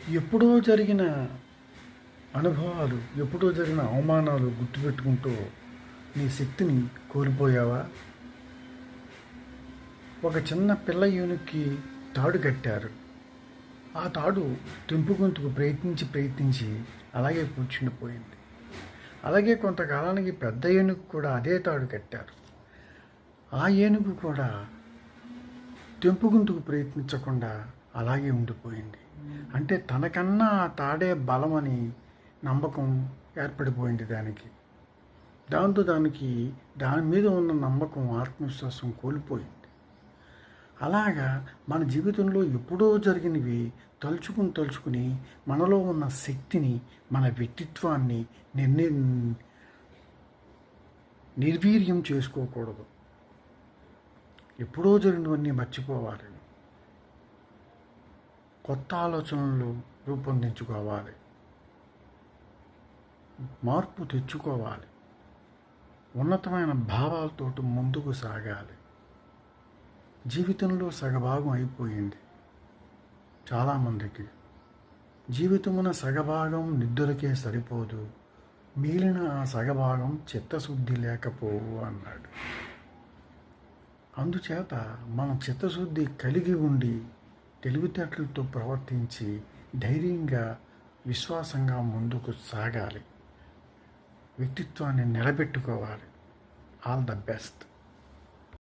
ఎప్పుడో జరిగిన అనుభవాలు, ఎప్పుడో జరిగిన అవమానాలు గుర్తుపెట్టుకుంటూ నీ శక్తిని కోల్పోయావా? ఒక చిన్న పిల్ల ఏనుగుకి తాడు కట్టారు. ఆ తాడు తెంపుకుంటూ ప్రయత్నించి అలాగే కూర్చుండిపోయింది. అలాగే కొంతకాలానికి పెద్ద ఏనుగు కూడా అదే తాడు కట్టారు. ఆ ఏనుగు కూడా తెంపుకుంటూ ప్రయత్నించకుండా అలాగే ఉండిపోయింది. అంటే తనకన్నా ఆ తాడే బలమని నమ్మకం ఏర్పడిపోయింది దానికి. దాంతో దాని మీద ఉన్న నమ్మకం, ఆత్మవిశ్వాసం కోల్పోయింది. అలాగా మన జీవితంలో ఎప్పుడో జరిగినవి తలుచుకుని మనలో ఉన్న శక్తిని, మన వ్యక్తిత్వాన్ని నిర్వీర్యం చేసుకోకూడదు. ఎప్పుడో జరిగినవన్నీ మర్చిపోవాలి. కొత్త ఆలోచనలు రూపొందించుకోవాలి, మార్పు తెచ్చుకోవాలి, ఉన్నతమైన భావాలతో ముందుకు సాగాలి. జీవితంలో సగభాగం అయిపోయింది చాలామందికి. జీవితమున సగభాగం నిద్రకే సరిపోదు, మిగిలిన ఆ సగభాగం చిత్తశుద్ధి లేకపోవు అన్నాడు. అందుచేత మనం చిత్తశుద్ధి కలిగి ఉండి తెలివితేటలతో ప్రవర్తించి ధైర్యంగా, విశ్వాసంగా ముందుకు సాగాలి. వ్యక్తిత్వాన్ని నిలబెట్టుకోవాలి. All the best.